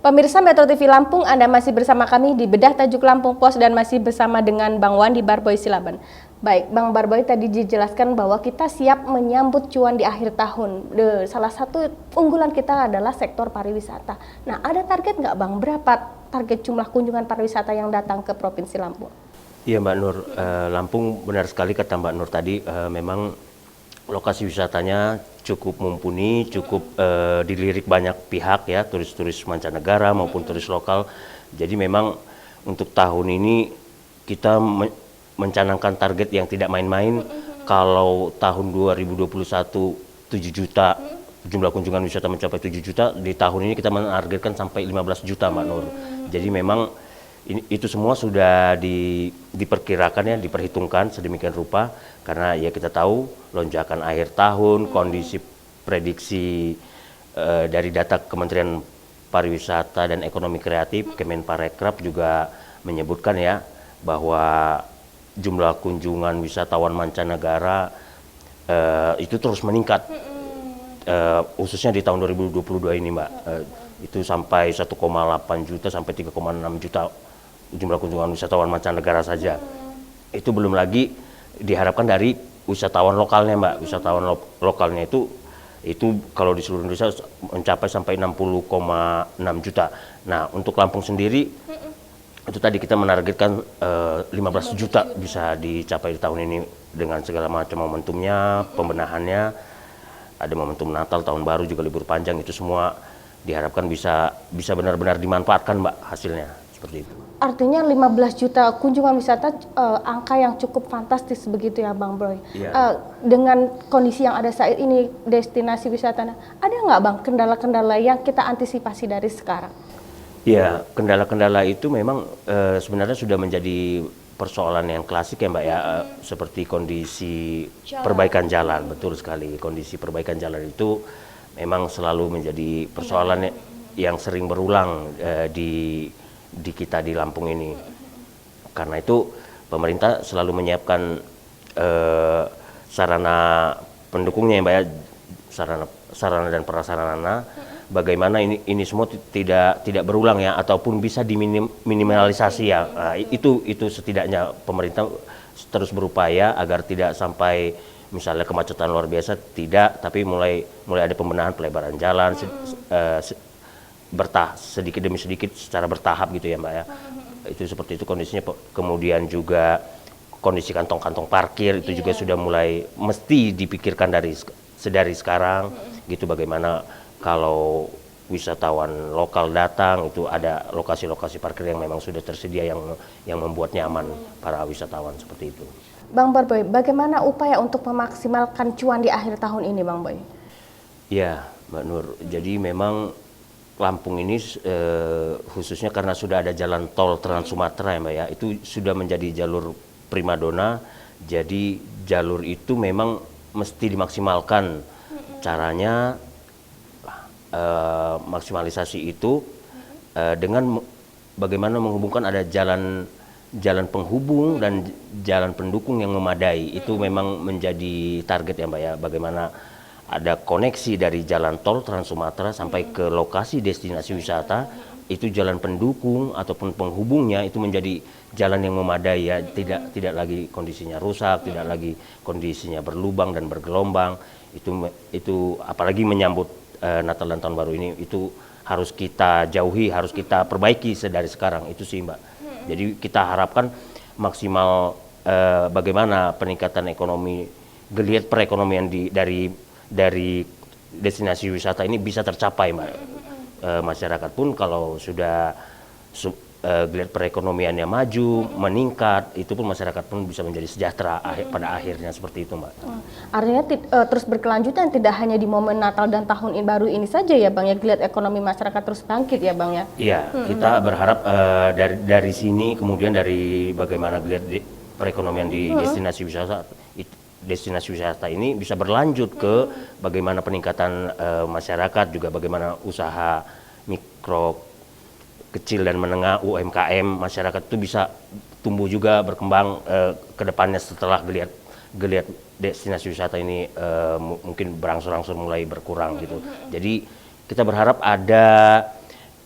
Pemirsa Metro TV Lampung, Anda masih bersama kami di Bedah Tajuk Lampung Pos dan masih bersama dengan Bang Wandi Barboy Silaban. Baik, Bang Barboy tadi dijelaskan bahwa kita siap menyambut cuan di akhir tahun. Salah satu unggulan kita adalah sektor pariwisata. Nah, ada target nggak Bang? Berapa target jumlah kunjungan pariwisata yang datang ke Provinsi Lampung? Iya Mbak Nur, Lampung benar sekali kata Mbak Nur tadi, memang lokasi wisatanya cukup mumpuni, cukup dilirik banyak pihak ya, turis-turis mancanegara maupun turis lokal. Jadi memang untuk tahun ini kita mencanangkan target yang tidak main-main. Kalau tahun 2021 7 juta jumlah kunjungan wisata mencapai 7 juta, di tahun ini kita menargetkan sampai 15 juta Mbak Nur. Jadi memang itu semua sudah diperkirakan ya, diperhitungkan sedemikian rupa, karena ya kita tahu lonjakan akhir tahun, kondisi prediksi dari data Kementerian Pariwisata dan Ekonomi Kreatif, Kemenparekraf juga menyebutkan ya bahwa jumlah kunjungan wisatawan mancanegara itu terus meningkat, khususnya di tahun 2022 ini Mbak, itu sampai 1,8 juta sampai 3,6 juta jumlah kunjungan wisatawan mancanegara saja. Itu belum lagi diharapkan dari wisatawan lokalnya Mbak. Wisatawan lokalnya itu kalau di seluruh Indonesia mencapai sampai 60,6 juta. Nah, untuk Lampung sendiri itu tadi kita menargetkan 15 juta bisa dicapai di tahun ini dengan segala macam momentumnya, pembenahannya. Ada momentum Natal, Tahun Baru, juga libur panjang, itu semua diharapkan bisa benar-benar dimanfaatkan Mbak hasilnya, seperti itu. Artinya 15 juta kunjungan wisata, angka yang cukup fantastis begitu ya Bang Boy. Iya. Dengan kondisi yang ada saat ini, destinasi wisata, ada nggak Bang kendala-kendala yang kita antisipasi dari sekarang? Ya, kendala-kendala itu memang sebenarnya sudah menjadi persoalan yang klasik ya Mbak ya, seperti kondisi perbaikan jalan, betul sekali. Kondisi perbaikan jalan itu memang selalu menjadi persoalan yang sering berulang di kita di Lampung ini. Karena itu pemerintah selalu menyiapkan sarana pendukungnya ya Mbak ya, sarana dan prasarana, bagaimana ini semua tidak berulang ya, ataupun bisa diminimalisasi ya. Nah, itu setidaknya pemerintah terus berupaya agar tidak sampai misalnya kemacetan luar biasa, tidak, tapi mulai ada pembenahan pelebaran jalan sedikit demi sedikit secara bertahap gitu ya Mbak ya. Itu seperti itu kondisinya. Kemudian juga kondisi kantong-kantong parkir itu juga sudah mulai mesti dipikirkan dari sekarang gitu, bagaimana kalau wisatawan lokal datang itu ada lokasi-lokasi parkir yang memang sudah tersedia yang membuat nyaman para wisatawan, seperti itu. Bang Barboy, bagaimana upaya untuk memaksimalkan cuan di akhir tahun ini Bang Boy? Ya Mbak Nur, jadi memang Lampung ini khususnya karena sudah ada jalan tol Trans Sumatera ya Mbak ya, itu sudah menjadi jalur primadona. Jadi jalur itu memang mesti dimaksimalkan. Caranya maksimalisasi itu dengan bagaimana menghubungkan ada jalan penghubung dan jalan pendukung yang memadai. Itu memang menjadi target ya Mbak ya, bagaimana ada koneksi dari jalan tol Trans Sumatera sampai ke lokasi destinasi wisata, itu jalan pendukung ataupun penghubungnya itu menjadi jalan yang memadai ya, tidak lagi kondisinya rusak, tidak lagi kondisinya berlubang dan bergelombang. Itu apalagi menyambut Natal dan Tahun Baru ini, itu harus kita jauhi, harus kita perbaiki dari sekarang, itu sih Mbak. Jadi kita harapkan maksimal bagaimana peningkatan ekonomi, geliat perekonomian dari destinasi wisata ini bisa tercapai Mbak. Masyarakat pun kalau sudah geliat perekonomiannya maju, meningkat, itu pun masyarakat pun bisa menjadi sejahtera pada akhirnya, seperti itu Mbak. Artinya terus berkelanjutan, tidak hanya di momen Natal dan Tahun Baru ini saja ya Bang ya, geliat ekonomi masyarakat terus bangkit ya Bang ya? Iya, kita berharap dari sini, kemudian dari bagaimana geliat perekonomian di destinasi wisata ini bisa berlanjut ke bagaimana peningkatan masyarakat, juga bagaimana usaha mikro, kecil dan menengah, UMKM masyarakat itu bisa tumbuh juga, berkembang ke depannya setelah geliat destinasi wisata ini mungkin berangsur-angsur mulai berkurang gitu. Jadi kita berharap ada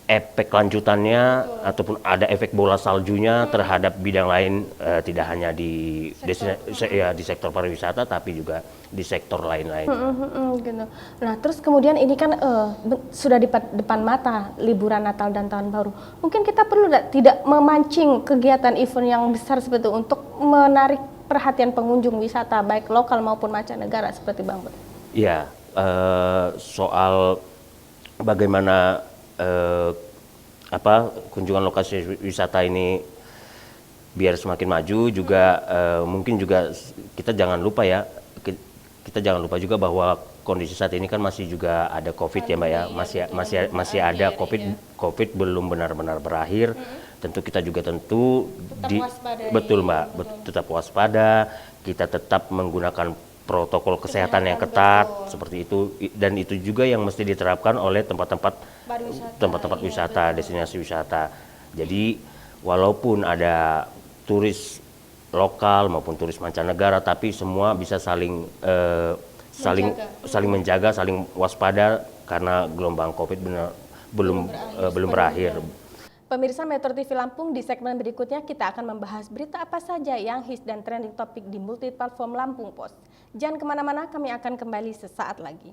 efek lanjutannya ataupun ada efek bola saljunya terhadap bidang lain, tidak hanya di di sektor pariwisata tapi juga di sektor lain-lain. Gitu. Nah, terus kemudian ini kan sudah di depan mata liburan Natal dan Tahun Baru. Mungkin kita perlu tidak memancing kegiatan event yang besar seperti itu untuk menarik perhatian pengunjung wisata baik lokal maupun mancanegara seperti Bang Boy. Iya, soal bagaimana kunjungan lokasi wisata ini biar semakin maju juga, mungkin juga kita jangan lupa ya, kita jangan lupa juga bahwa kondisi saat ini kan masih juga ada COVID ya Mbak ya, masih ada COVID belum benar-benar berakhir. Tentu kita juga betul Mbak, tetap waspada, kita tetap menggunakan protokol kesehatan yang ketat seperti itu, dan itu juga yang mesti diterapkan oleh tempat-tempat wisata, destinasi wisata. Jadi walaupun ada turis lokal maupun turis mancanegara, tapi semua bisa saling menjaga, saling waspada karena gelombang COVID belum berakhir. Pemirsa Metro TV Lampung, di segmen berikutnya kita akan membahas berita apa saja yang hits dan trending topik di multi platform Lampung Pos. Jangan kemana-mana, kami akan kembali sesaat lagi.